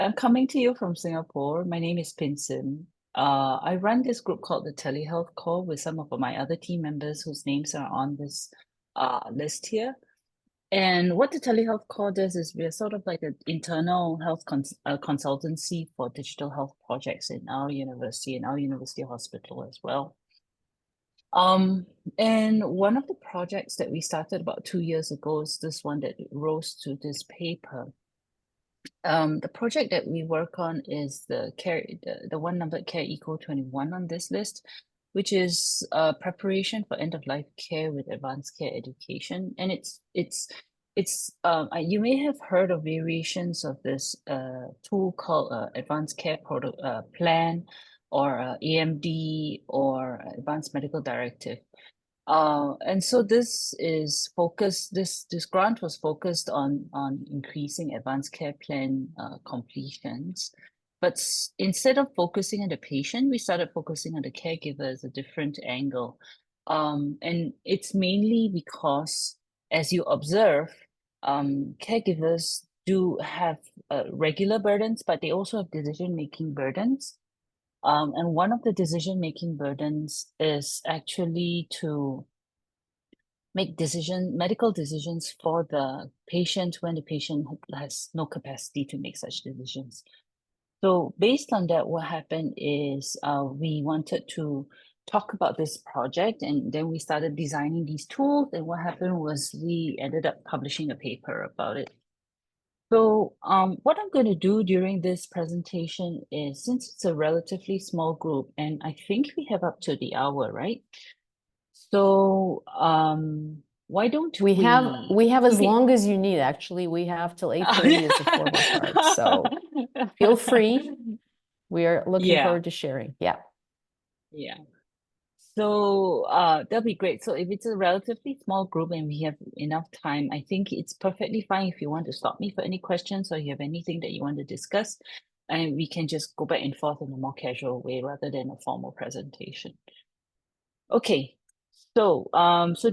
I'm coming to you from Singapore. My name is Pinson. I run this group called the Telehealth Call with some of my other team members whose names are on this list here. And what the Telehealth Call does is we're sort of like an internal health consultancy for digital health projects in our university and our university hospital as well. Um, and one of the projects that we started about 2 years ago is this one that rose to this paper. The project that we work on is the one numbered Care Eco 21 on this list, which is preparation for end of life care with advanced care education. And you may have heard of variations of this tool called Advanced Care Product Plan or AMD or Advanced Medical Directive. And so this grant was focused on increasing advanced care plan completions. But instead of focusing on the patient, we started focusing on the caregiver as a different angle. And it's mainly because, as you observe, caregivers do have regular burdens, but they also have decision-making burdens. And one of the decision-making burdens is actually to make medical decisions for the patient when the patient has no capacity to make such decisions. So based on that, what happened is we wanted to talk about this project, and then we started designing these tools. And what happened was we ended up publishing a paper about it. So what I'm going to do during this presentation is, since it's a relatively small group, and I think we have up to the hour, right? So why don't We have as long as you need, actually. We have till 8:30 is the formal part. So feel free. We are looking forward to sharing. Yeah. Yeah. So that'll be great. So if it's a relatively small group and we have enough time, I think it's perfectly fine if you want to stop me for any questions or you have anything that you want to discuss, and we can just go back and forth in a more casual way rather than a formal presentation. Okay. So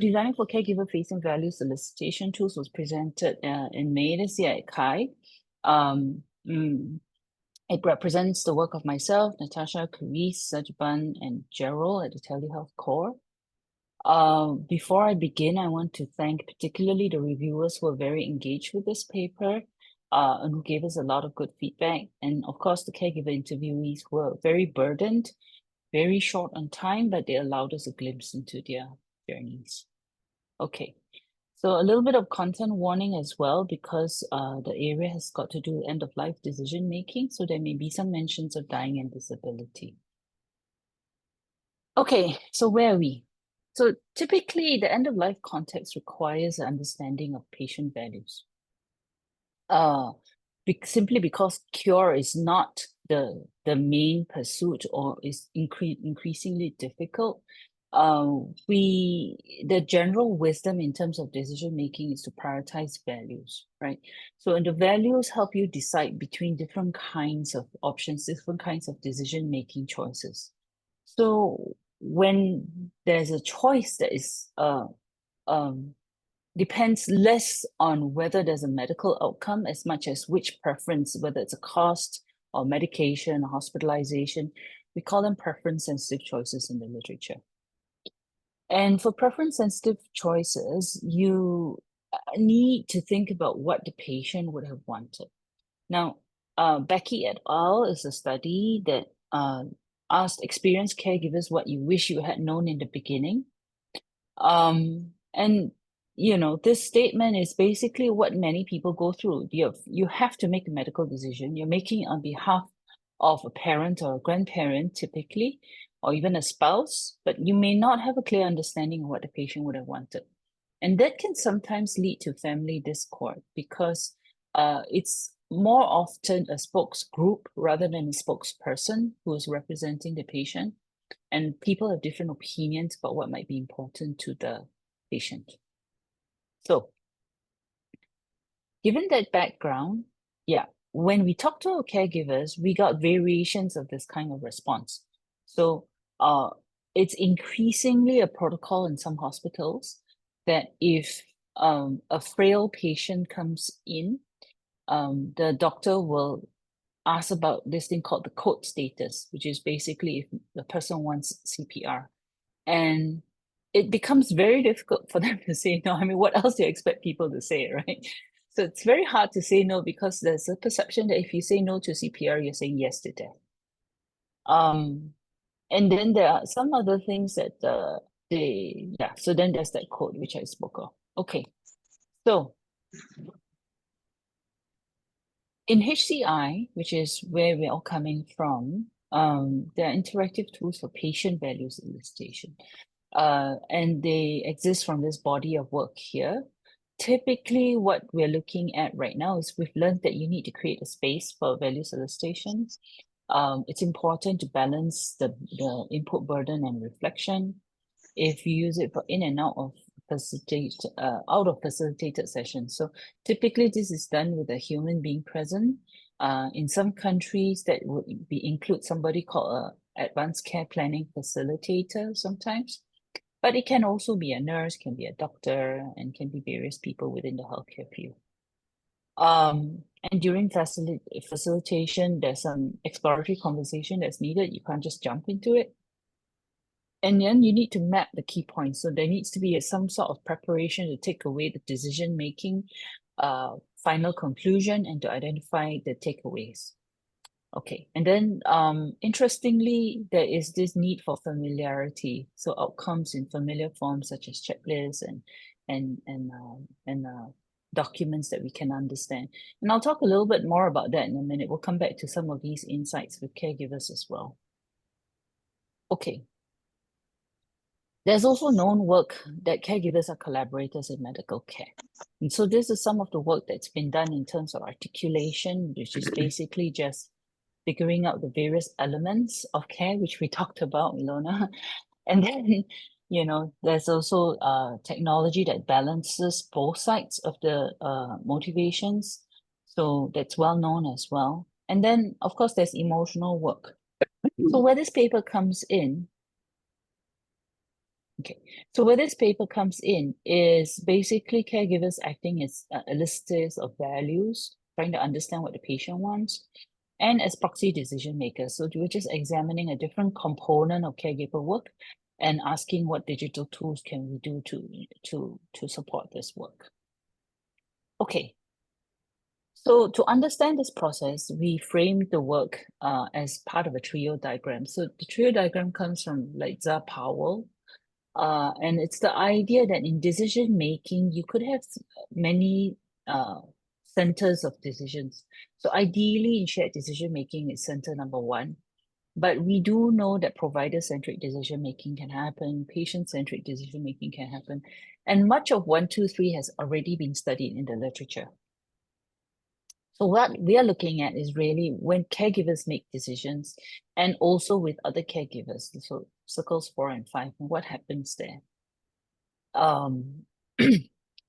designing for caregiver-facing value elicitation tools was presented in May this year at CHI. It represents the work of myself, Natasha, Carice, Sajiban, and Gerald at the Telehealth Core. Before I begin, I want to thank particularly the reviewers who are very engaged with this paper and who gave us a lot of good feedback. And of course, the caregiver interviewees were very burdened, very short on time, but they allowed us a glimpse into their journeys. Okay. So a little bit of content warning as well, because the area has got to do with end-of-life decision-making, so there may be some mentions of dying and disability. Okay, so where are we? So typically, the end-of-life context requires an understanding of patient values. Simply because cure is not the main pursuit or is increasingly difficult, the general wisdom in terms of decision making is to prioritize values, right? So, and the values help you decide between different kinds of options, different kinds of decision making choices. So, when there's a choice that is depends less on whether there's a medical outcome as much as which preference, whether it's a cost or medication or hospitalization, we call them preference sensitive choices in the literature. And for preference sensitive choices, you need to think about what the patient would have wanted. Now, Becky et al. Is a study that asked experienced caregivers what you wish you had known in the beginning. And this statement is basically what many people go through. You have to make a medical decision. You're making it on behalf of a parent or a grandparent, typically, or even a spouse, but you may not have a clear understanding of what the patient would have wanted. And that can sometimes lead to family discord because it's more often a spokes group rather than a spokesperson who is representing the patient. And people have different opinions about what might be important to the patient. So, given that background, when we talk to our caregivers, we got variations of this kind of response. So, it's increasingly a protocol in some hospitals that if a frail patient comes in, the doctor will ask about this thing called the code status, which is basically if the person wants CPR. And it becomes very difficult for them to say no. I mean, what else do you expect people to say, right? So it's very hard to say no because there's a perception that if you say no to CPR, you're saying yes to death. And then there are some other things that so then there's that code which I spoke of. Okay, so in HCI, which is where we're all coming from, there are interactive tools for patient values elicitation. And they exist from this body of work here. Typically, what we're looking at right now is we've learned that you need to create a space for values elicitation. It's important to balance the input burden and reflection. If you use it for in and out of facilitated sessions. So typically this is done with a human being present. In some countries that would include somebody called a advanced care planning facilitator sometimes. But it can also be a nurse, can be a doctor, and can be various people within the healthcare field. And during facilitation, there's some exploratory conversation that's needed. You can't just jump into it. And then you need to map the key points. So there needs to be some sort of preparation to take away the decision-making, final conclusion, and to identify the takeaways. Okay, and then interestingly, there is this need for familiarity. So outcomes in familiar forms such as checklists and documents that we can understand. And I'll talk a little bit more about that in a minute. We'll come back to some of these insights with caregivers as well. Okay. There's also known work that caregivers are collaborators in medical care. And so this is some of the work that's been done in terms of articulation, which is basically just figuring out the various elements of care, which we talked about, Ilona. And then, you know, there's also technology that balances both sides of the motivations. So that's well known as well. And then, of course, there's emotional work. So where this paper comes in, so where this paper comes in is basically caregivers acting as elicitors of values, trying to understand what the patient wants, and as proxy decision makers. So we're just examining a different component of caregiver work and asking what digital tools can we do to support this work. Okay. So to understand this process, we framed the work as part of a trio diagram. So the trio diagram comes from Liza Powell. And it's the idea that in decision making, you could have many centers of decisions. So ideally, in shared decision making, it's center number one. But we do know that provider-centric decision making can happen, patient-centric decision making can happen, and much of 1, 2, 3 has already been studied in the literature. So what we are looking at is really when caregivers make decisions and also with other caregivers, so circles 4 and 5, and what happens there.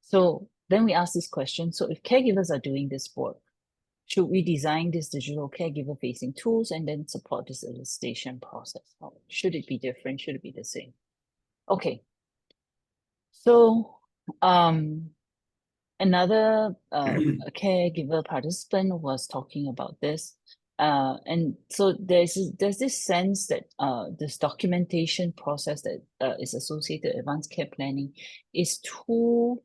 So then we ask this question, so if caregivers are doing this work, should we design these digital caregiver-facing tools and then support this elicitation process? Or should it be different? Should it be the same? Okay. So another caregiver participant was talking about this. And so there's this sense that this documentation process that is associated with advanced care planning is too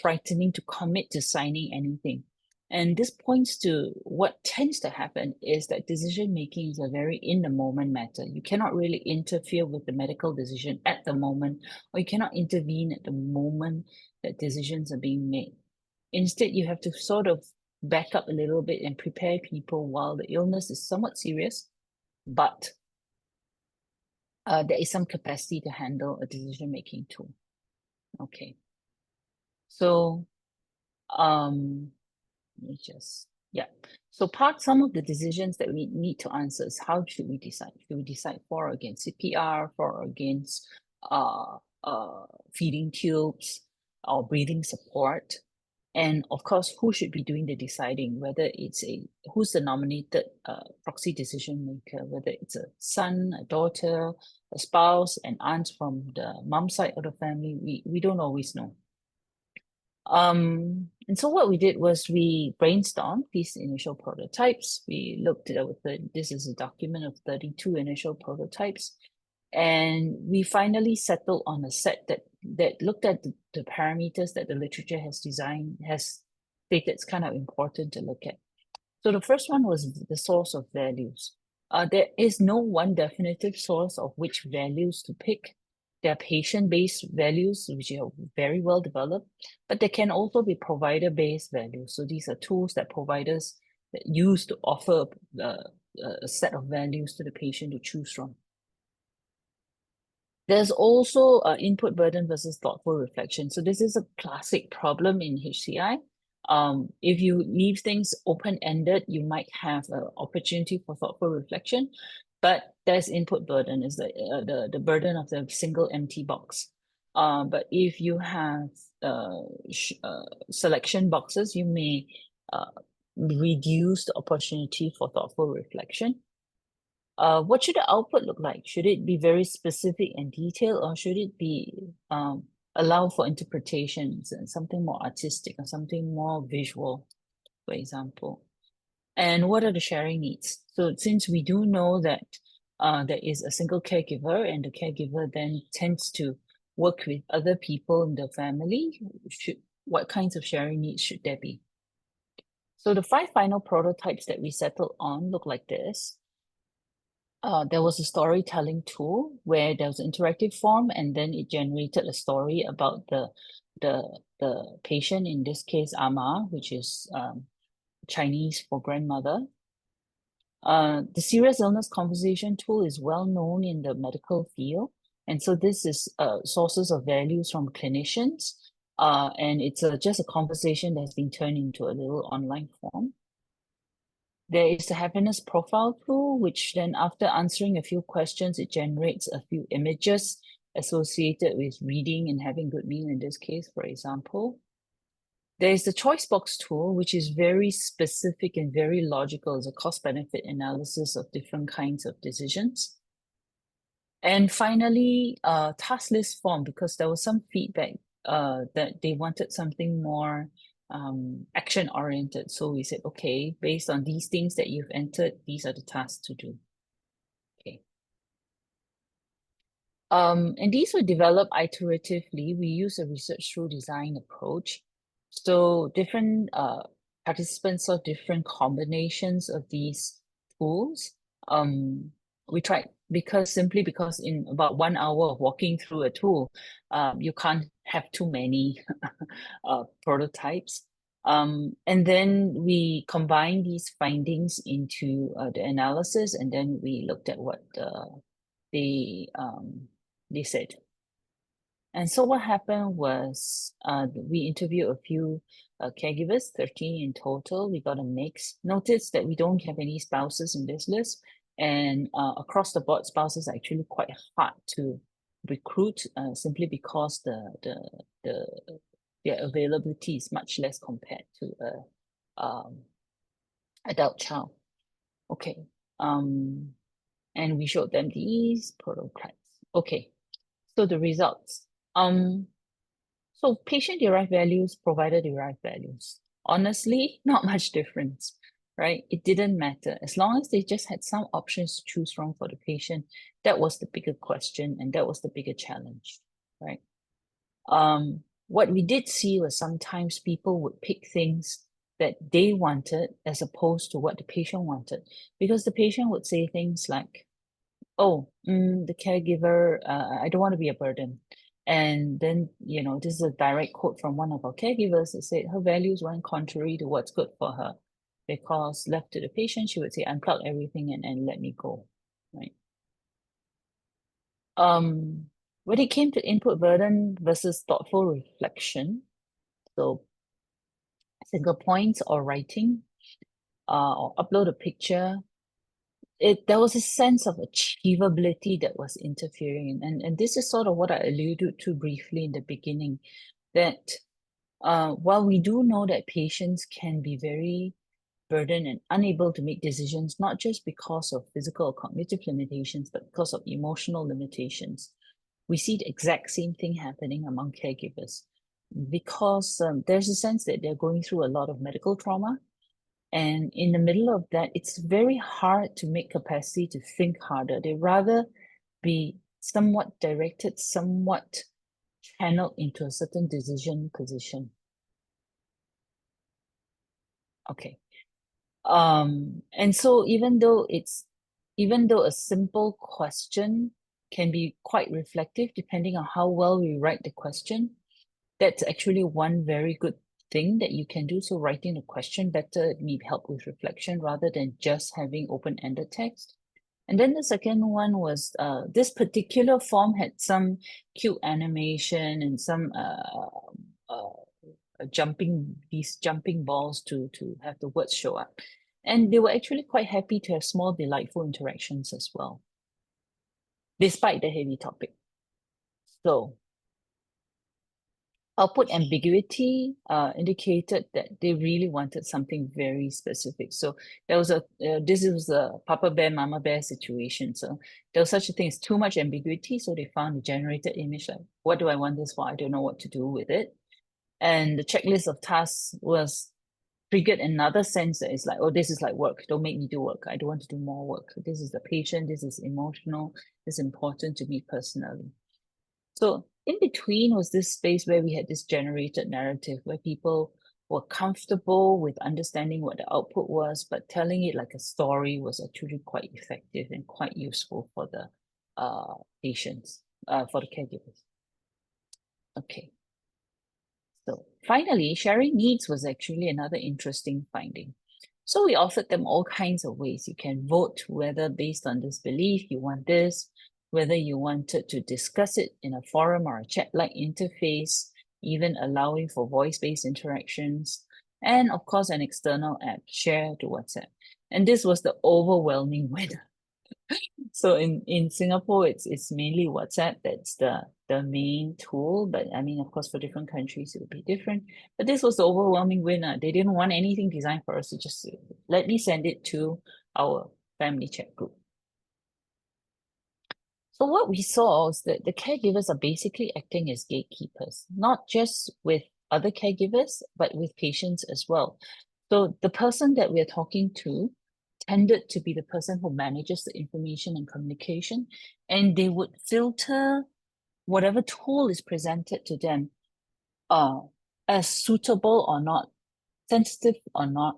frightening to commit to signing anything. And this points to what tends to happen is that decision making is a very in the moment matter. You cannot really interfere with the medical decision at the moment, or you cannot intervene at the moment that decisions are being made. Instead, you have to sort of back up a little bit and prepare people while the illness is somewhat serious, but there is some capacity to handle a decision making tool. Okay. So, So some of the decisions that we need to answer is how should we decide? Should we decide for or against CPR, for or against feeding tubes or breathing support? And of course, who should be doing the deciding, whether it's who's the nominated proxy decision maker, whether it's a son, a daughter, a spouse, an aunt from the mom side of the family, we don't always know. And so what we did was we brainstormed these initial prototypes. We looked at this is a document of 32 initial prototypes. And we finally settled on a set that looked at the parameters that the literature has stated it's kind of important to look at. So the first one was the source of values. There is no one definitive source of which values to pick. There are patient-based values, which are very well developed, but there can also be provider-based values. So these are tools that providers that use to offer a set of values to the patient to choose from. There's also input burden versus thoughtful reflection. So this is a classic problem in HCI. If you leave things open-ended, you might have an opportunity for thoughtful reflection, but there's input burden, is the burden of the single empty box. But if you have selection boxes, you may reduce the opportunity for thoughtful reflection. What should the output look like? Should it be very specific and detailed, or should it be allow for interpretations and something more artistic or something more visual, for example? And what are the sharing needs? So since we do know that there is a single caregiver and the caregiver then tends to work with other people in the family, what kinds of sharing needs should there be? So the 5 final prototypes that we settled on look like this. There was a storytelling tool where there was an interactive form, and then it generated a story about the patient, in this case, Ama, which is Chinese for grandmother. The serious illness conversation tool is well known in the medical field. And so this is sources of values from clinicians. And it's just a conversation that has been turned into a little online form. There is the happiness profile tool, which then after answering a few questions, it generates a few images associated with reading and having good meal in this case, for example. There is the choice box tool, which is very specific and very logical. It's a cost-benefit analysis of different kinds of decisions. And finally, task list form, because there was some feedback that they wanted something more action oriented. So we said, okay, based on these things that you've entered, these are the tasks to do. Okay. And these were developed iteratively. We use a research through design approach. So different participants saw different combinations of these tools. We tried simply because in about 1 hour of walking through a tool, you can't have too many prototypes. And then we combined these findings into the analysis, and then we looked at what they said. And so what happened was we interviewed a few caregivers, 13 in total. We got a mix. Notice that we don't have any spouses in this list. And across the board, spouses are actually quite hard to recruit simply because their availability is much less compared to an adult child. Okay. And we showed them these prototypes. Okay. So the results. So patient-derived values, provider-derived values. Honestly, not much difference, right? It didn't matter. As long as they just had some options to choose from for the patient, that was the bigger question and that was the bigger challenge, right? What we did see was sometimes people would pick things that they wanted as opposed to what the patient wanted, because the patient would say things like, oh, the caregiver, I don't want to be a burden. And then, this is a direct quote from one of our caregivers that said her values went contrary to what's good for her, because left to the patient, she would say, unplug everything and let me go, right? When it came to input burden versus thoughtful reflection, so single points or writing, or upload a picture, there was a sense of achievability that was interfering. And this is sort of what I alluded to briefly in the beginning, that while we do know that patients can be very burdened and unable to make decisions, not just because of physical or cognitive limitations, but because of emotional limitations, we see the exact same thing happening among caregivers. because there's a sense that they're going through a lot of medical trauma. And in the middle of that, it's very hard to make capacity to think harder. They rather be somewhat directed, somewhat channeled into a certain decision position. Okay. And so even though a simple question can be quite reflective, depending on how well we write the question, that's actually one very good thing that you can do. So writing the question better may help with reflection rather than just having open-ended text. And then the second one was this particular form had some cute animation and some these jumping balls to have the words show up. And they were actually quite happy to have small, delightful interactions as well, despite the heavy topic. So output ambiguity indicated that they really wanted something very specific. So there was this was a Papa Bear, Mama Bear situation. So there was such a thing as too much ambiguity. So they found a generated image like, what do I want this for? I don't know what to do with it. And the checklist of tasks was triggered another sense that it's like, oh, this is like work. Don't make me do work. I don't want to do more work. This is the patient. This is emotional. This is important to me personally. So in between was this space where we had this generated narrative where people were comfortable with understanding what the output was, but telling it like a story was actually quite effective and quite useful for the patients, for the caregivers. Okay. So finally, sharing needs was actually another interesting finding. So we offered them all kinds of ways. You can vote whether based on this belief, you want this, whether you wanted to discuss it in a forum or a chat-like interface, even allowing for voice-based interactions, and of course, an external app, share to WhatsApp. And this was the overwhelming winner. So in Singapore, it's mainly WhatsApp that's the main tool. But I mean, of course, for different countries, it would be different. But this was the overwhelming winner. They didn't want anything designed for us to just let me send it to our family chat group. So what we saw is that the caregivers are basically acting as gatekeepers, not just with other caregivers, but with patients as well. So the person that we're talking to tended to be the person who manages the information and communication, and they would filter whatever tool is presented to them as suitable or not, sensitive or not,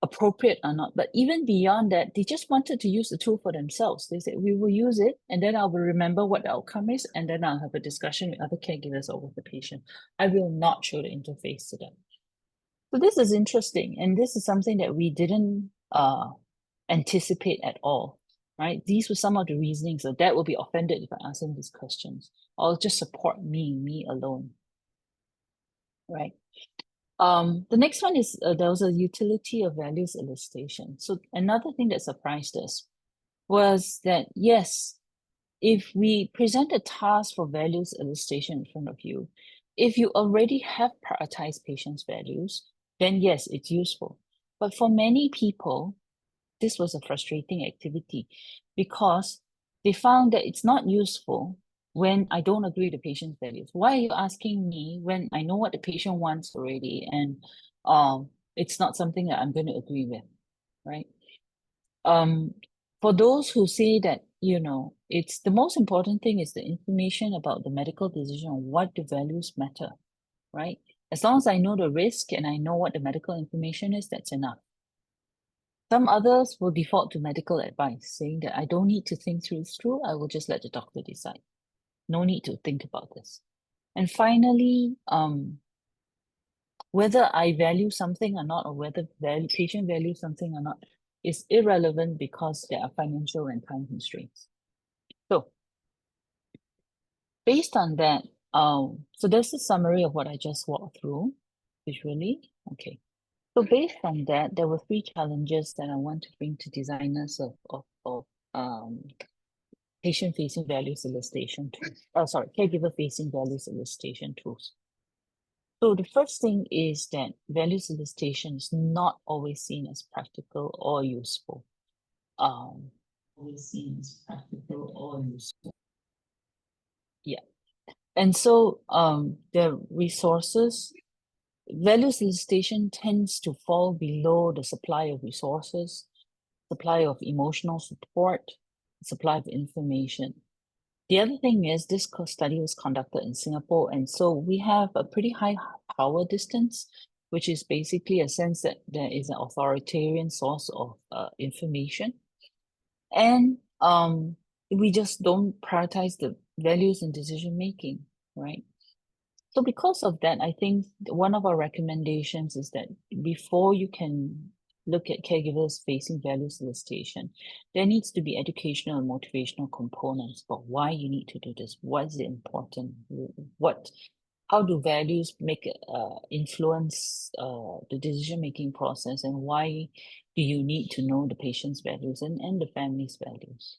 appropriate or not. But even beyond that, they just wanted to use the tool for themselves. They said, we will use it, and then I will remember what the outcome is, and then I'll have a discussion with other caregivers or with the patient. I will not show the interface to them. So this is interesting, and this is something that we didn't anticipate at all, right? These were some of the reasonings. So Dad will be offended if I ask him these questions, or just support me alone, right? The next one is there was a utility of values elicitation. So another thing that surprised us was that, yes, if we present a task for values elicitation in front of you, if you already have prioritized patients' values, then yes, it's useful. But for many people, this was a frustrating activity because they found that it's not useful when I don't agree with the patient's values. Why are you asking me when I know what the patient wants already and it's not something that I'm going to agree with, right? For those who say that, it's the most important thing is the information about the medical decision on what the values matter, right? As long as I know the risk and I know what the medical information is, that's enough. Some others will default to medical advice, saying that I don't need to think through this through, I will just let the doctor decide. No need to think about this. And finally, whether I value something or not, or whether patient values something or not, is irrelevant because there are financial and time constraints. So based on that, so there's a summary of what I just walked through visually. Okay. So based on that, there were 3 challenges that I want to bring to designers of patient-facing values elicitation tools. Caregiver-facing values elicitation tools. So the first thing is that values elicitation is not always seen as practical or useful. Always seen as practical or useful. Yeah. And so the resources, value solicitation tends to fall below the supply of resources, supply of emotional support, supply of information. The other thing is this study was conducted in Singapore, and so we have a pretty high power distance, which is basically a sense that there is an authoritarian source of information. And we just don't prioritize the values in decision making, right? So because of that, I think one of our recommendations is that before you can look at caregivers facing value solicitation, there needs to be educational and motivational components about why you need to do this. What is important? How do values make influence the decision-making process, and why do you need to know the patient's values and the family's values?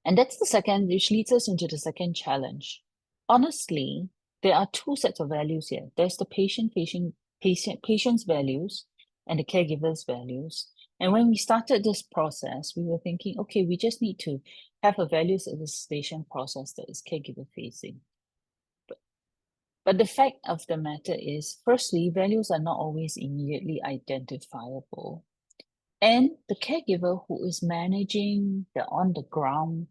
And that's the second, which leads us into the second challenge. Honestly, there are two sets of values here. There's the patient's values and the caregiver's values. And when we started this process, we were thinking, okay, we just need to have a value solicitation process that is caregiver-facing. But the fact of the matter is, firstly, values are not always immediately identifiable. And the caregiver who is managing the on-the-ground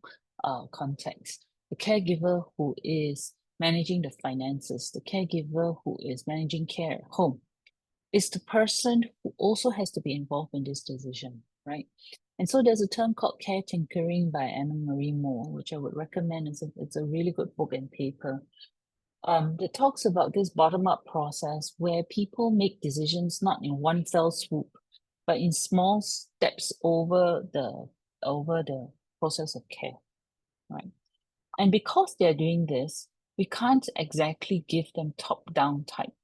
context, the caregiver who is managing the finances, the caregiver who is managing care at home, is the person who also has to be involved in this decision, right? And so there's a term called care tinkering by Anna Marie Moore, which I would recommend. It's a really good book and paper that talks about this bottom-up process where people make decisions not in one fell swoop, but in small steps over the process of care, right? And because they're doing this, we can't exactly give them top-down type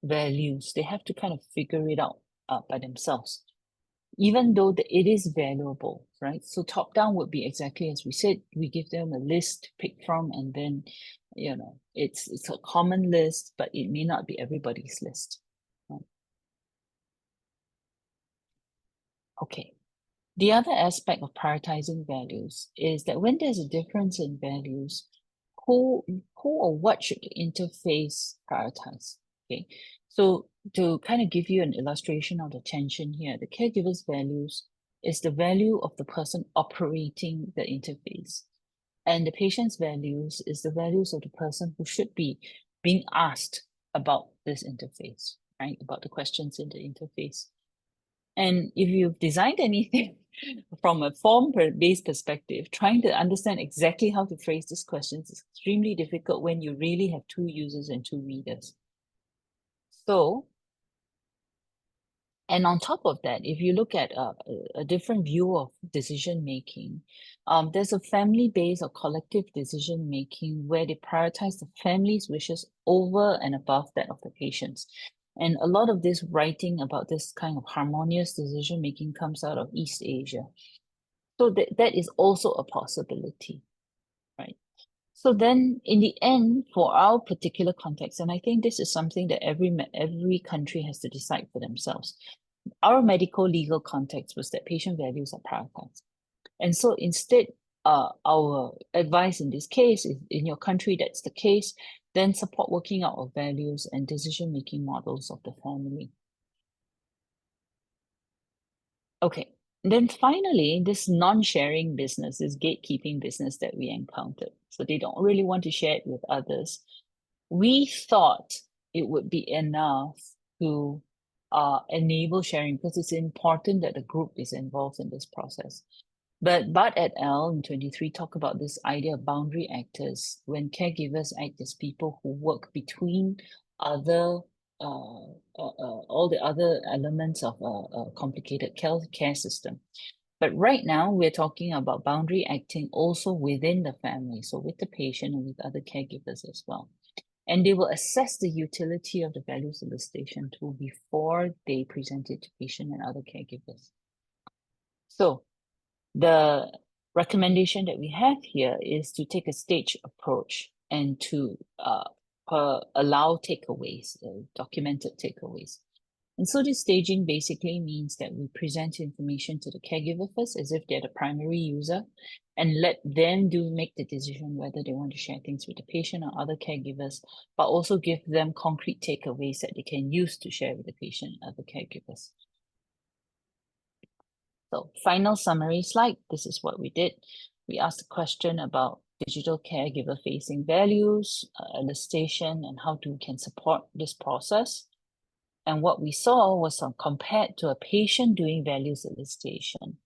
values. They have to kind of figure it out by themselves, even though it is valuable, right? So top-down would be exactly as we said. We give them a list to pick from, and then, it's a common list, but it may not be everybody's list. Right? Okay. The other aspect of prioritizing values is that when there's a difference in values, who or what should the interface prioritize? Okay. So to kind of give you an illustration of the tension here, the caregiver's values is the value of the person operating the interface. And the patient's values is the values of the person who should be being asked about this interface, right? About the questions in the interface. And if you've designed anything from a form-based perspective, trying to understand exactly how to phrase these questions is extremely difficult when you really have two users and two readers. So, and on top of that, if you look at a different view of decision-making, there's a family-based or collective decision-making where they prioritize the family's wishes over and above that of the patient's. And a lot of this writing about this kind of harmonious decision-making comes out of East Asia. So that is also a possibility, right? So then in the end, for our particular context, and I think this is something that every country has to decide for themselves. Our medical legal context was that patient values are prioritized. And so instead, our advice in this case is, in your country that's the case, then support working out of values and decision-making models of the family. Okay, then finally, this non-sharing business, this gatekeeping business that we encountered. So they don't really want to share it with others. We thought it would be enough to enable sharing because it's important that the group is involved in this process. But Butt et al. In 23 talk about this idea of boundary actors when caregivers act as people who work between other all the other elements of a complicated care system. But right now, we're talking about boundary acting also within the family, so with the patient and with other caregivers as well. And they will assess the utility of the value solicitation tool before they present it to patient and other caregivers. So the recommendation that we have here is to take a stage approach and to allow takeaways, documented takeaways. And so this staging basically means that we present information to the caregiver first as if they're the primary user and let them make the decision whether they want to share things with the patient or other caregivers, but also give them concrete takeaways that they can use to share with the patient and other caregivers. So final summary slide, this is what we did. We asked a question about digital caregiver-facing values, elicitation, and how we can support this process. And what we saw was compared to a patient doing values elicitation,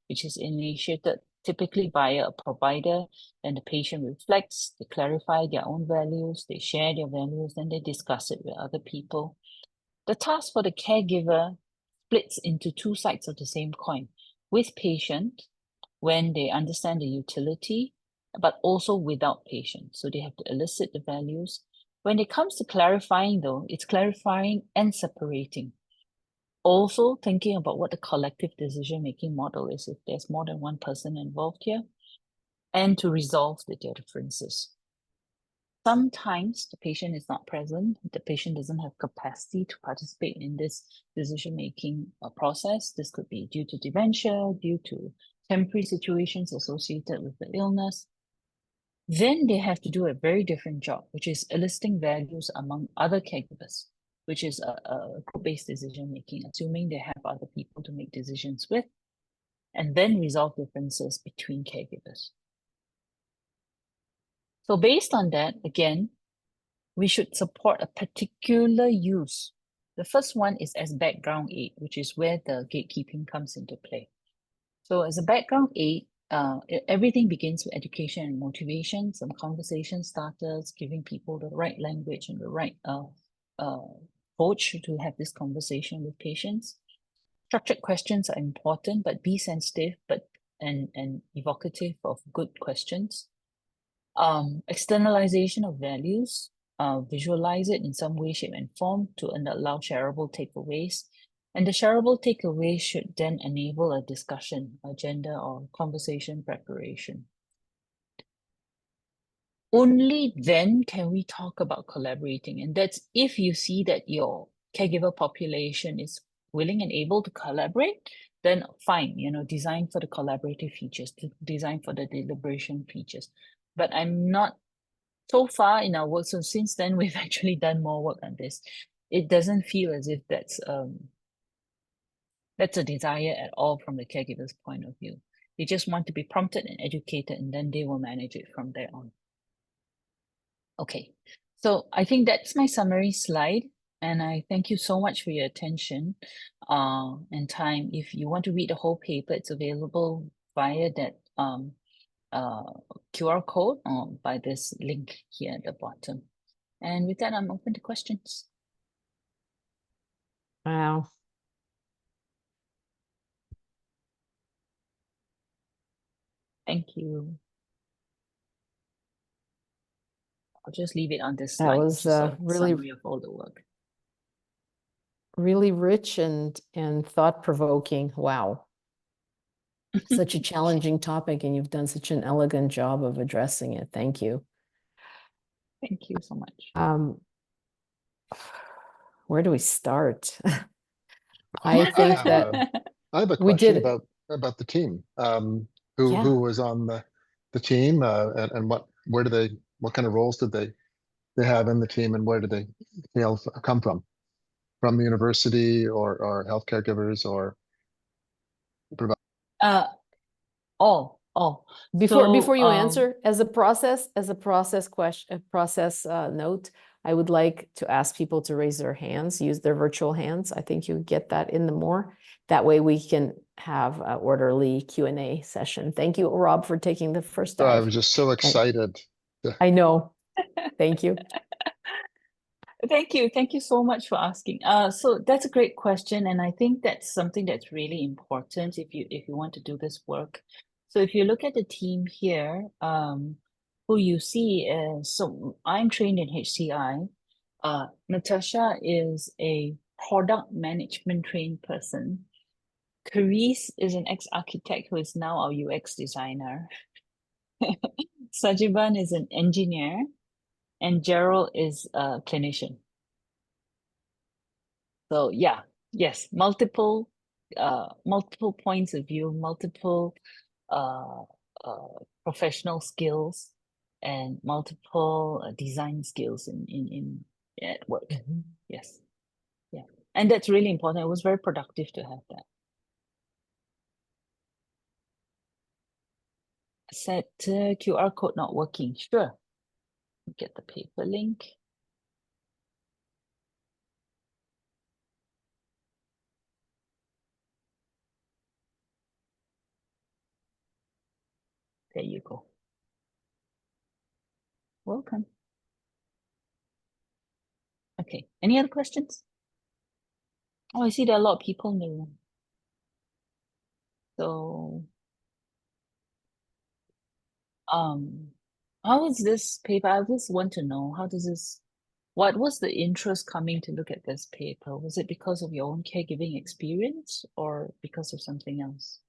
which is initiated typically via a provider, and the patient reflects, they clarify their own values, they share their values, and they discuss it with other people. The task for the caregiver splits into two sides of the same coin. With patient, when they understand the utility, but also without patient. So they have to elicit the values. When it comes to clarifying though, it's clarifying and separating. Also thinking about what the collective decision-making model is if there's more than one person involved here, and to resolve the differences. Sometimes the patient is not present, the patient doesn't have capacity to participate in this decision-making process. This could be due to dementia, due to temporary situations associated with the illness. Then they have to do a very different job, which is eliciting values among other caregivers, which is a group-based decision-making, assuming they have other people to make decisions with, and then resolve differences between caregivers. So based on that, again, we should support a particular use. The first one is as background aid, which is where the gatekeeping comes into play. So as a background aid, everything begins with education and motivation, some conversation starters, giving people the right language and the right approach to have this conversation with patients. Structured questions are important, but be sensitive and evocative of good questions. Externalization of values, visualize it in some way, shape, and form to allow shareable takeaways. And the shareable takeaways should then enable a discussion, agenda, or conversation preparation. Only then can we talk about collaborating. And that's if you see that your caregiver population is willing and able to collaborate, then fine, design for the collaborative features, design for the deliberation features. But I'm not so far in our work. So since then, we've actually done more work on this. It doesn't feel as if that's a desire at all from the caregiver's point of view. They just want to be prompted and educated, and then they will manage it from there on. Okay, so I think that's my summary slide, and I thank you so much for your attention and time. If you want to read the whole paper, it's available via that QR code by this link here at the bottom. And with that, I'm open to questions. Wow. Thank you. I'll just leave it on this slide. That was really summary of all the work. Really rich and thought-provoking. Wow. Such a challenging topic, and you've done such an elegant job of addressing it. Thank you. Thank you so much. Where do we start? I think I have a question about the team. Who was on the team, and what kind of roles did they have in the team, and where did they come from? From the university or health caregivers or Before you answer, as a process note, I would like to ask people to raise their hands, use their virtual hands. I think you get that in the more. That way we can have an orderly Q&A session. Thank you, Rob, for taking the first dive. I was just so excited. I know. Thank you. Thank you. Thank you so much for asking. So that's a great question. And I think that's something that's really important if you want to do this work. So if you look at the team here, who you see is, so I'm trained in HCI. Natasha is a product management trained person. Carice is an ex-architect who is now our UX designer. Sajiban is an engineer. And Gerald is a clinician. So yeah, Yes, multiple points of view, multiple uh, professional skills, and multiple design skills in at work. Mhm. Yes, yeah, and that's really important. It was very productive to have that. Said QR code not working. Sure, get the paper link. There you go. Welcome. Okay, any other questions? Oh, I see there are a lot of people in the room. So, how is this paper? I just want to know, what was the interest coming to look at this paper? Was it because of your own caregiving experience or because of something else?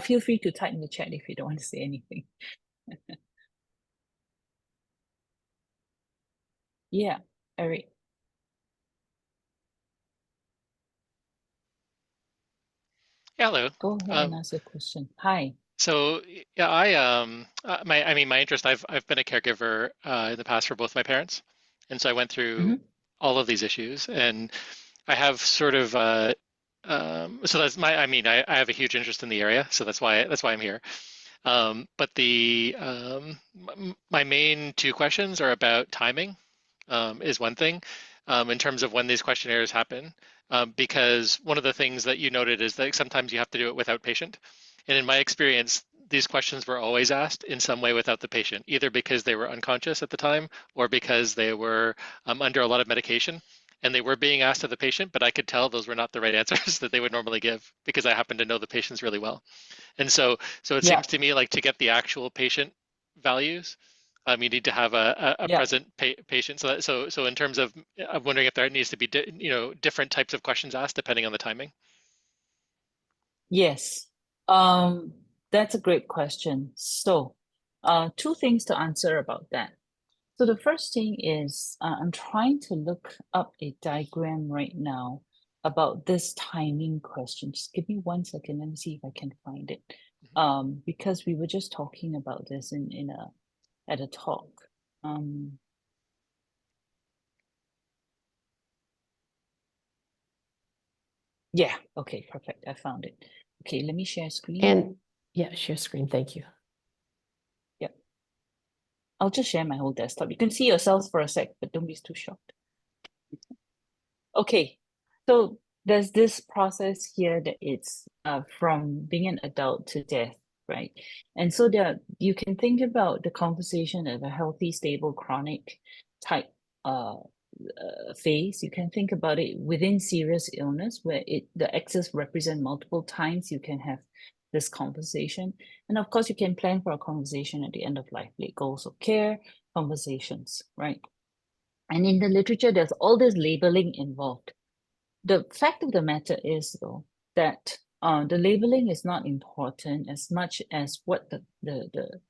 Feel free to type in the chat if you don't want to say anything. Yeah, Eric. Hello. Go ahead and ask your question. Hi. So yeah, my interest. I've been a caregiver in the past for both my parents, and so I went through all of these issues, and I have sort of so that's my. I have a huge interest in the area, so that's why I'm here. But my main two questions are about timing, is one thing, in terms of when these questionnaires happen, because one of the things that you noted is that sometimes you have to do it without patient. And in my experience, these questions were always asked in some way without the patient, either because they were unconscious at the time or because they were under a lot of medication. And they were being asked of the patient, but I could tell those were not the right answers that they would normally give because I happen to know the patients really well. And so it Yeah. seems to me like to get the actual patient values, you need to have a Yeah. present patient. So in terms of, I'm wondering if there needs to be different types of questions asked depending on the timing. Yes. That's a great question. So, two things to answer about that. So the first thing is I'm trying to look up a diagram right now about this timing question. Just give me 1 second. Let me see if I can find it. Because we were just talking about this at a talk. Yeah, okay, perfect. I found it. Okay, let me share screen. And yeah, share screen. Thank you. Yep. I'll just share my whole desktop. You can see yourselves for a sec, but don't be too shocked. Okay, so there's this process here that it's from being an adult to death, right? And so you can think about the conversation as a healthy, stable, chronic type phase. You can think about it within serious illness where the axis represent multiple times you can have this conversation. And of course, you can plan for a conversation at the end of life, like goals of care, conversations, right? And in the literature, there's all this labeling involved. The fact of the matter is, though, that the labeling is not important as much as what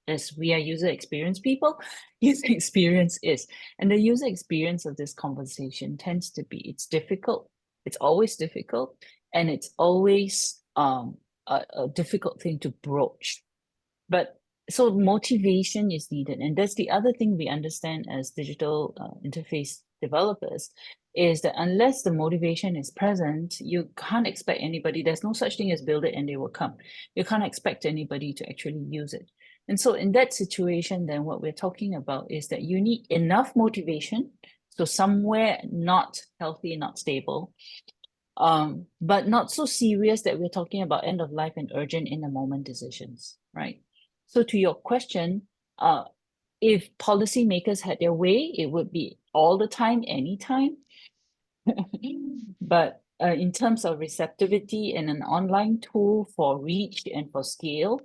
as we are user experience people, user experience is. And the user experience of this conversation tends to be, it's difficult, it's always difficult, and it's always a difficult thing to broach. But so motivation is needed. And that's the other thing we understand as digital interface developers is that unless the motivation is present, you can't expect anybody, there's no such thing as build it and they will come. You can't expect anybody to actually use it. And so in that situation, then what we're talking about is that you need enough motivation. So somewhere not healthy, not stable, but not so serious that we're talking about end of life and urgent in the moment decisions, right? So to your question, if policymakers had their way, it would be all the time, anytime. But in terms of receptivity and an online tool for reach and for scale,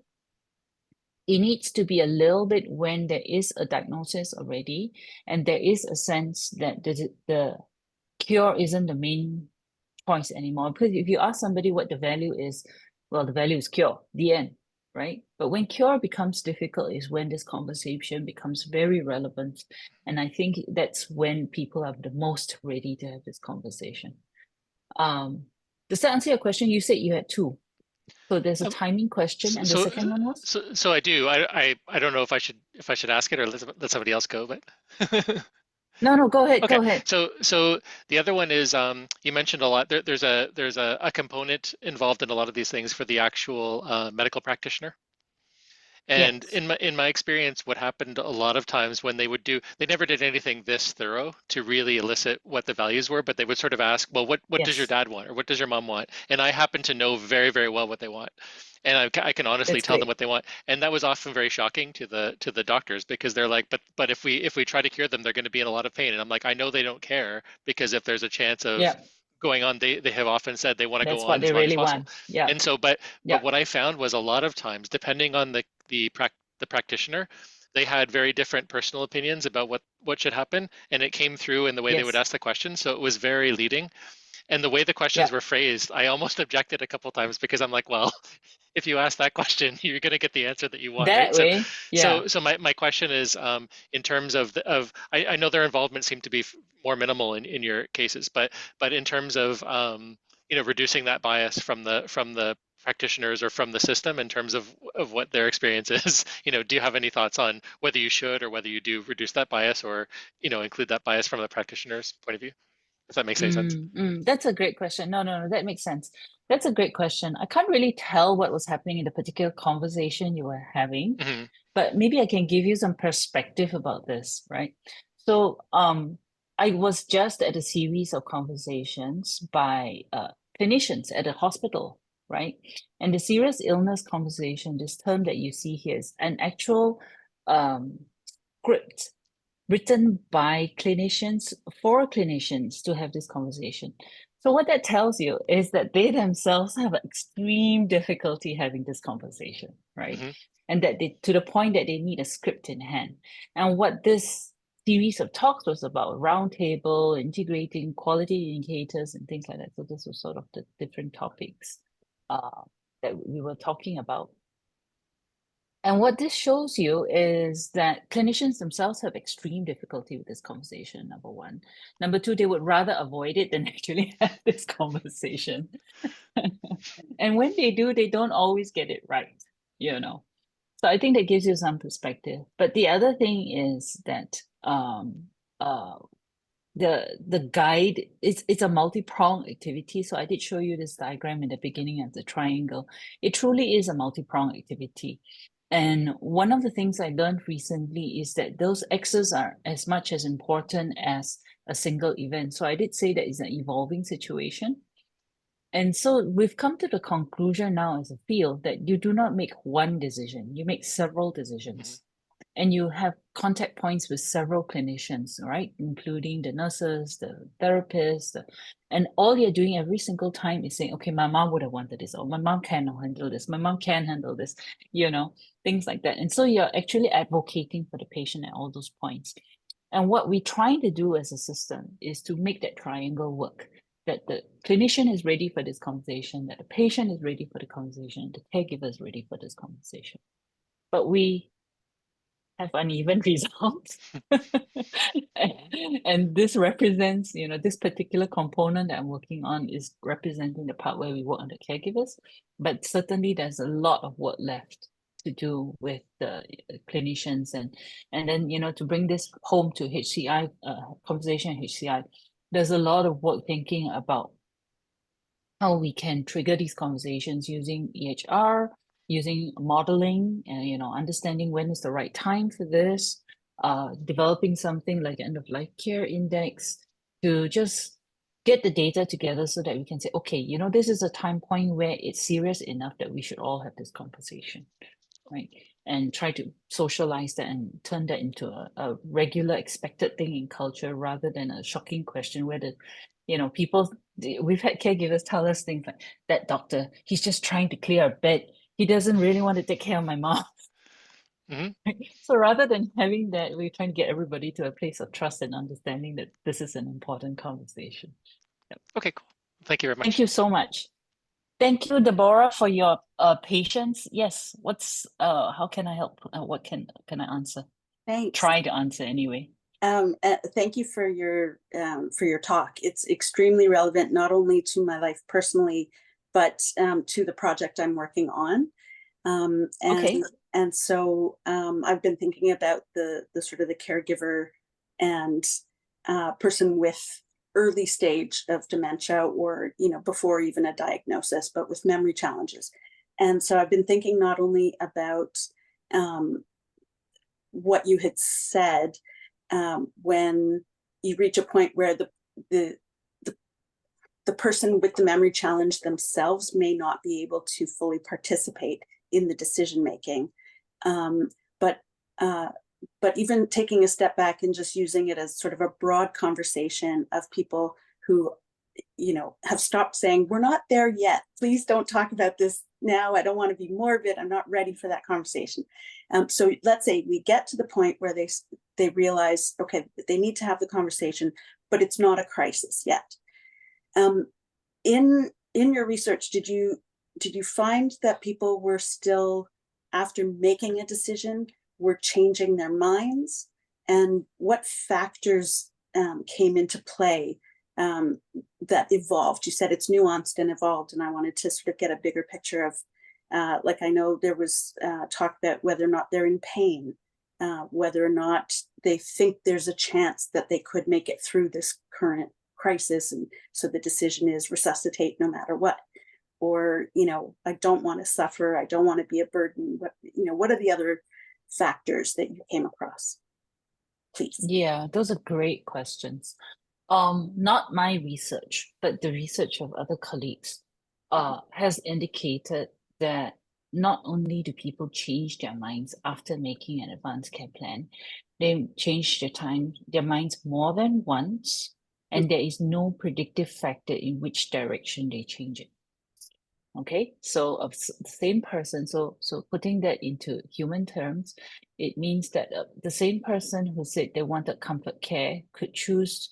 it needs to be a little bit when there is a diagnosis already, and there is a sense that the cure isn't the main choice anymore. Because if you ask somebody what the value is, well, the value is cure, the end. right? But when cure becomes difficult is when this conversation becomes very relevant. And I think that's when people are the most ready to have this conversation. Does that answer your question? You said you had two. So there's a timing question, and the second one was? So I do. I don't know if I should ask it or let somebody else go, but No, go ahead. okay. Go ahead. So the other one is you mentioned a lot. There's a component involved in a lot of these things for the actual medical practitioner. And Yes. in my experience, what happened a lot of times when they never did anything this thorough to really elicit what the values were, but they would sort of ask, well, what does your Yes. dad want, or what does your mom want? And I happen to know very, very well what they want, and I can honestly That's tell them great. what they want. And that was often very shocking to the doctors, because they're like, but if we try to cure them, they're going to be in a lot of pain. And I'm like, I know they don't care, because if there's a chance of Yeah, going on, they have often said they want to go that's what on they as long as really possible. want. Yeah. And so, but Yeah. what I found was a lot of times, depending on the practitioner, they had very different personal opinions about what should happen, and it came through in the way they would Yes. ask the question. So it was very leading, and the way the questions Yeah. were phrased, I almost objected a couple times, because I'm like, well, if you ask that question, you're going to get the answer that you want, That right? So way. Yeah. so my question is, in terms of I know their involvement seemed to be more minimal in your cases, but in terms of reducing that bias from the practitioners or from the system, in terms of what their experience is, do you have any thoughts on whether you should, or whether you do reduce that bias, or include that bias from the practitioner's point of view, if that makes any sense? That's a great question. No, that makes sense. That's a great question. I can't really tell what was happening in the particular conversation you were having, Mm-hmm. but maybe I can give you some perspective about this, right? So, I was just at a series of conversations by clinicians at a hospital, right? And the serious illness conversation, this term that you see here, is an actual script written by clinicians for clinicians to have this conversation. So what that tells you is that they themselves have extreme difficulty having this conversation, right? Mm-hmm. And that they, to the point that they need a script in hand. And what this series of talks was about, roundtable, integrating quality indicators and things like that. So this was sort of the different topics that we were talking about. And what this shows you is that clinicians themselves have extreme difficulty with this conversation, number one. Number two, they would rather avoid it than actually have this conversation. And when they do, they don't always get it right, So I think that gives you some perspective. But the other thing is that the guide, it's a multi-pronged activity. So I did show you this diagram in the beginning of the triangle. It truly is a multi-pronged activity. And one of the things I learned recently is that those X's are as much as important as a single event. So I did say that it's an evolving situation. And so we've come to the conclusion now as a field that you do not make one decision, you make several decisions. Mm-hmm. And you have contact points with several clinicians, right? Including the nurses, the therapists, and all you're doing every single time is saying, okay, my mom would have wanted this, or my mom can handle this, my mom can handle this, things like that. And so you're actually advocating for the patient at all those points. And what we're trying to do as a system is to make that triangle work, that the clinician is ready for this conversation, that the patient is ready for the conversation, the caregiver is ready for this conversation. But we have uneven results. And this represents, this particular component that I'm working on is representing the part where we work on the caregivers, but certainly there's a lot of work left to do with the clinicians and then, to bring this home to HCI, conversation HCI, there's a lot of work thinking about how we can trigger these conversations using EHR, using modeling, and understanding when is the right time for this, developing something like end of life care index to just get the data together so that we can say, okay, this is a time point where it's serious enough that we should all have this conversation, right? And try to socialize that and turn that into a regular expected thing in culture rather than a shocking question where people, we've had caregivers tell us things like, that doctor, he's just trying to clear a bed. He doesn't really want to take care of my mom. Mm-hmm. So rather than having that, we're trying to get everybody to a place of trust and understanding that this is an important conversation. Okay, cool. Thank you very much. Thank you so much. Thank you, Deborah, for your patience. Yes, how can I help? What can I answer? Thanks. Try to answer anyway. Thank you for your talk. It's extremely relevant, not only to my life personally, but to the project I'm working on. And so I've been thinking about the sort of the caregiver and person with early stage of dementia, or before even a diagnosis, but with memory challenges. And so I've been thinking not only about what you had said, when you reach a point where the person with the memory challenge themselves may not be able to fully participate in the decision making, but even taking a step back and just using it as sort of a broad conversation of people who have stopped saying, we're not there yet, please don't talk about this now, I don't want to be morbid, I'm not ready for that conversation. So let's say we get to the point where they realize, okay, they need to have the conversation, but it's not a crisis yet. In your research, did you find that people were still, after making a decision, were changing their minds? And what factors came into play that evolved? You said it's nuanced and evolved, and I wanted to sort of get a bigger picture of, like, I know there was talk about whether or not they're in pain, whether or not they think there's a chance that they could make it through this current crisis, and so the decision is resuscitate no matter what. Or, I don't want to suffer, I don't want to be a burden. What are the other factors that you came across, please? Yeah, those are great questions. Not my research, but the research of other colleagues has indicated that not only do people change their minds after making an advanced care plan, they change their minds more than once, and there is no predictive factor in which direction they change it. Okay, so of the same person, so putting that into human terms, it means that the same person who said they wanted comfort care could choose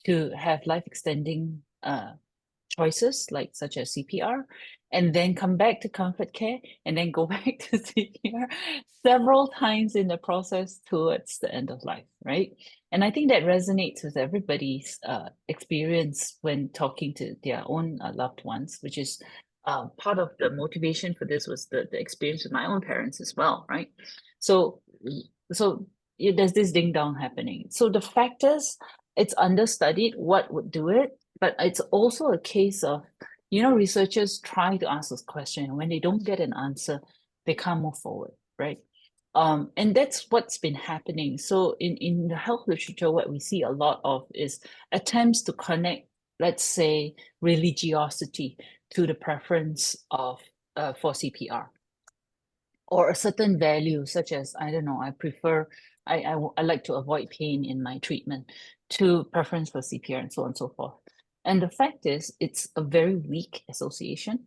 to have life extending choices, like such as CPR, and then come back to comfort care, and then go back to CPR several times in the process towards the end of life, right? And I think that resonates with everybody's experience when talking to their own loved ones, which is part of the motivation for this was the experience with my own parents as well, right? So there's this ding dong happening. So the factors, it's understudied what would do it, but it's also a case of, researchers try to ask this question, and when they don't get an answer, they can't move forward, right? And that's what's been happening. So in the health literature, what we see a lot of is attempts to connect, let's say, religiosity to the preference of for CPR, or a certain value, such as, I don't know, I like to avoid pain in my treatment, to preference for CPR, and so on and so forth. And the fact is, it's a very weak association.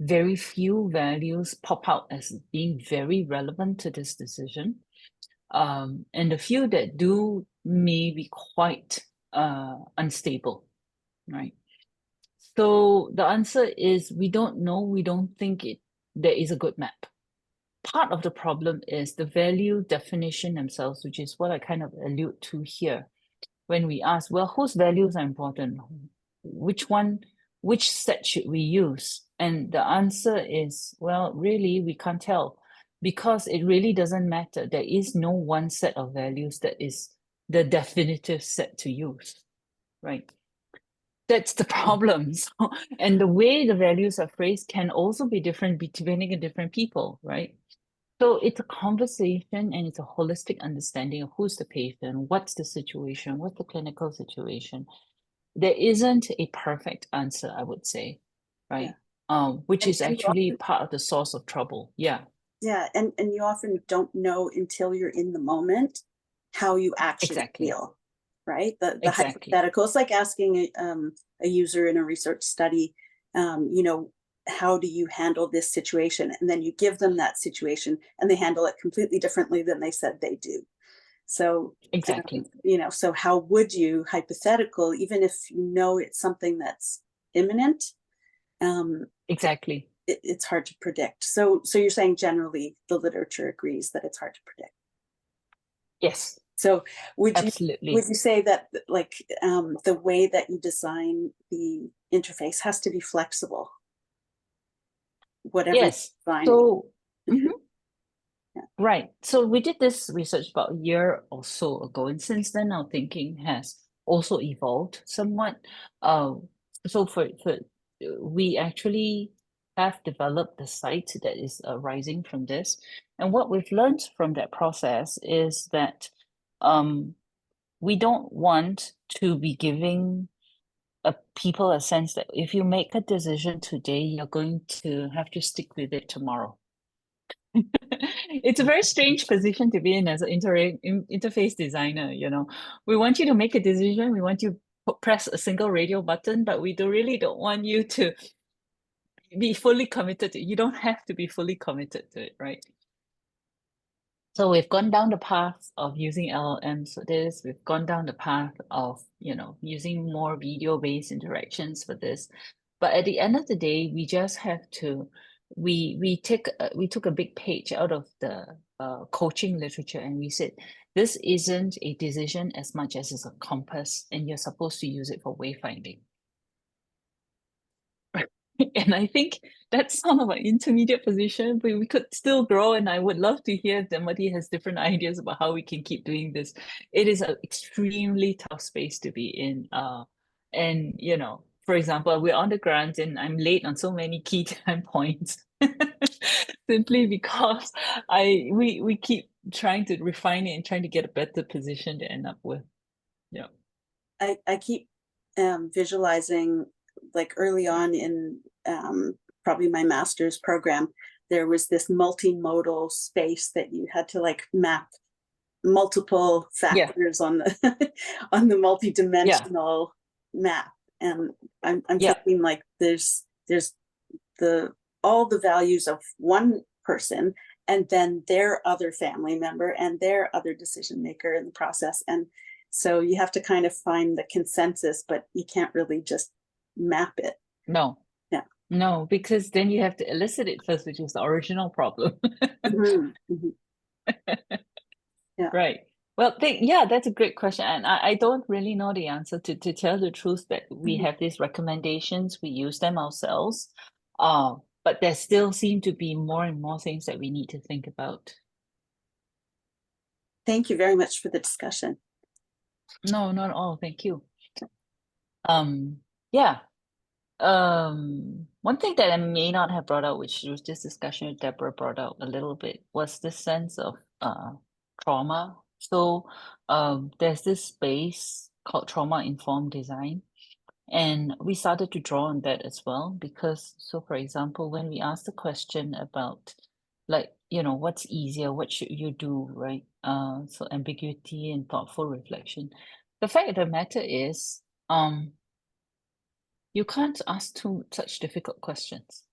Very few values pop out as being very relevant to this decision. And the few that do may be quite unstable, right? So the answer is, we don't know, we don't think there is a good map. Part of the problem is the value definition themselves, which is what I kind of allude to here. When we ask, well, whose values are important? Which set should we use? And the answer is, well, really, we can't tell, because it really doesn't matter. There is no one set of values that is the definitive set to use, right? That's the problem. So, and the way the values are phrased can also be different depending on different people, right? So it's a conversation, and it's a holistic understanding of who's the patient, what's the situation, what's the clinical situation. There isn't a perfect answer, I would say, right? Yeah. Which is actually part of the source of trouble. Yeah. Yeah, and you often don't know until you're in the moment how you actually feel, right? The hypothetical. It's like asking a user in a research study, how do you handle this situation? And then you give them that situation, and they handle it completely differently than they said they do. So so how would you, hypothetical, even if it's something that's imminent, Exactly. It's hard to predict. So you're saying generally the literature agrees that it's hard to predict. Yes. So would absolutely. you say that like the way that you design the interface has to be flexible? Whatever. Yes. So yeah. Right. So we did this research about a year or so ago, and since then our thinking has also evolved somewhat. So we actually have developed the site that is arising from this, and what we've learned from that process is that we don't want to be giving people a sense that if you make a decision today, you're going to have to stick with it tomorrow. It's a very strange position to be in as an interface designer. We want you to make a decision. We want you to press a single radio button, but we really don't want you to be fully committed to it. You don't have to be fully committed to it, right? So we've gone down the path of using LLMs for this. We've gone down the path of, using more video-based interactions for this. But at the end of the day, we just have to, we took a big page out of the coaching literature, and we said, this isn't a decision as much as it's a compass, and you're supposed to use it for wayfinding. And I think that's sort of an intermediate position, but we could still grow. And I would love to hear if somebody has different ideas about how we can keep doing this. It is an extremely tough space to be in. And, for example, we're on the grant and I'm late on so many key time points simply because we keep trying to refine it and trying to get a better position to end up with. Yeah. I keep visualizing, like early on in probably my master's program, there was this multimodal space that you had to like map multiple factors on the on the multidimensional map. And I'm thinking like there's all the values of one person and then their other family member and their other decision maker in the process. And so you have to kind of find the consensus, but you can't really just map it. No. Yeah. No, because then you have to elicit it first, which is the original problem. Yeah. Right. Well, that's a great question. And I don't really know the answer to tell the truth that we have these recommendations, we use them ourselves. But there still seem to be more and more things that we need to think about. Thank you very much for the discussion. No, not at all. Thank you. Yeah. One thing that I may not have brought out, which was this discussion with Deborah brought out a little bit, was this sense of trauma. So there's this space called trauma-informed design. And we started to draw on that as well, because, so for example, when we asked the question about like, what's easier, what should you do, right? So ambiguity and thoughtful reflection. The fact of the matter is, you can't ask such difficult questions.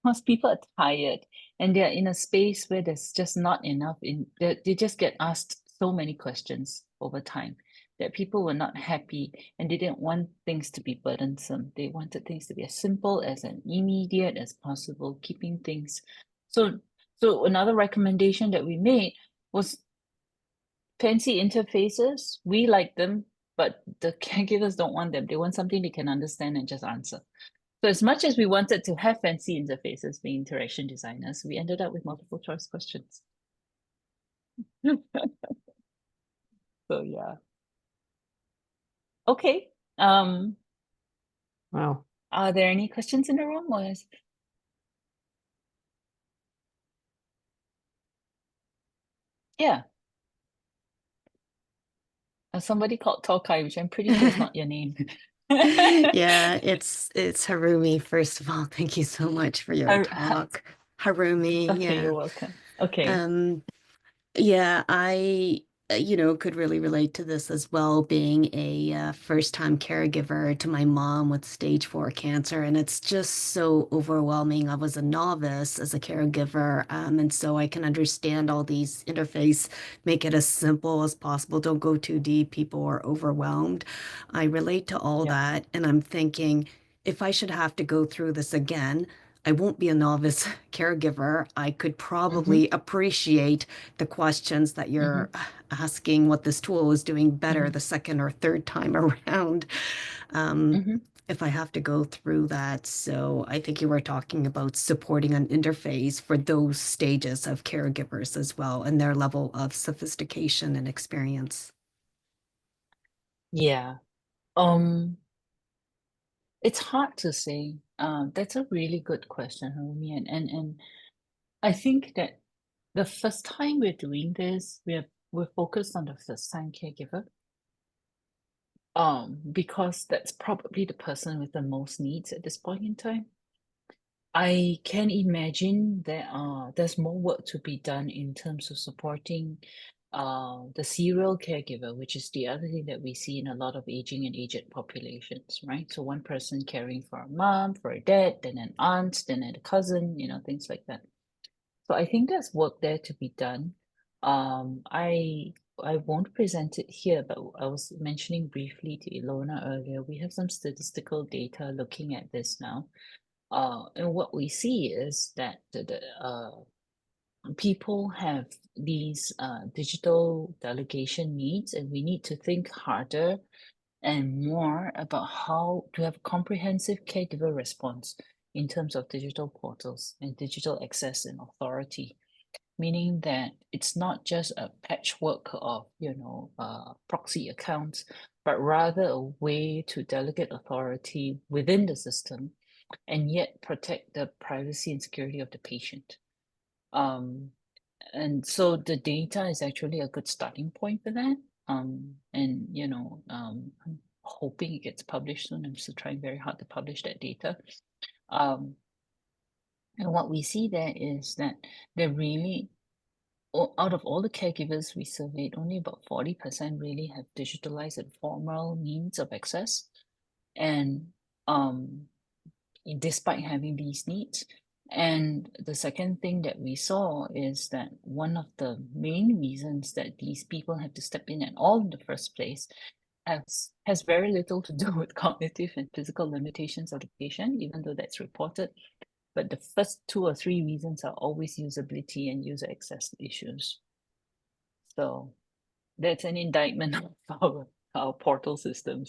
Because people are tired and they're in a space where there's just not enough they just get asked so many questions over time that people were not happy, and they didn't want things to be burdensome. They wanted things to be as simple as and immediate as possible, keeping things. So another recommendation that we made was fancy interfaces. We like them, but the caregivers don't want them. They want something they can understand and just answer. So as much as we wanted to have fancy interfaces being interaction designers, we ended up with multiple choice questions. So yeah. Okay. Wow. Are there any questions in the room? Or yeah. Somebody called Tokai, which I'm pretty sure is not your name. Yeah, it's Harumi. First of all, thank you so much for your talk, Harumi. Okay, Yeah, you're welcome. Okay. Yeah, I could really relate to this as well, being a first-time caregiver to my mom with stage 4 cancer, and it's just so overwhelming. I was a novice as a caregiver, and so I can understand all these interface, make it as simple as possible. Don't go too deep. People are overwhelmed. I relate to all that, and I'm thinking, if I should have to go through this again, I won't be a novice caregiver. I could probably appreciate the questions that you're asking, what this tool is doing better the second or third time around. If I have to go through that. So I think you were talking about supporting an interface for those stages of caregivers as well and their level of sophistication and experience. Yeah. It's hard to say. That's a really good question, Rumi. And I think that the first time we're doing this, we're focused on the first time caregiver. Because that's probably the person with the most needs at this point in time. I can imagine there's more work to be done in terms of supporting the serial caregiver, which is the other thing that we see in a lot of aging and aged populations, right? So one person caring for a mom, for a dad, then an aunt, then a cousin, things like that. So I think there's work there to be done. I won't present it here, but I was mentioning briefly to Ilona earlier, we have some statistical data looking at this now. And what we see is that people have these digital delegation needs, and we need to think harder and more about how to have comprehensive caregiver response in terms of digital portals and digital access and authority, meaning that it's not just a patchwork of proxy accounts, but rather a way to delegate authority within the system and yet protect the privacy and security of the patient. And so the data is actually a good starting point for that. I'm hoping it gets published soon. I'm still trying very hard to publish that data. And what we see there is that they're really, out of all the caregivers we surveyed, only about 40% really have digitalized and formal means of access. And despite having these needs. And the second thing that we saw is that one of the main reasons that these people have to step in at all in the first place has very little to do with cognitive and physical limitations of the patient, even though that's reported. But the first 2 or 3 reasons are always usability and user access issues. So that's an indictment of our portal systems.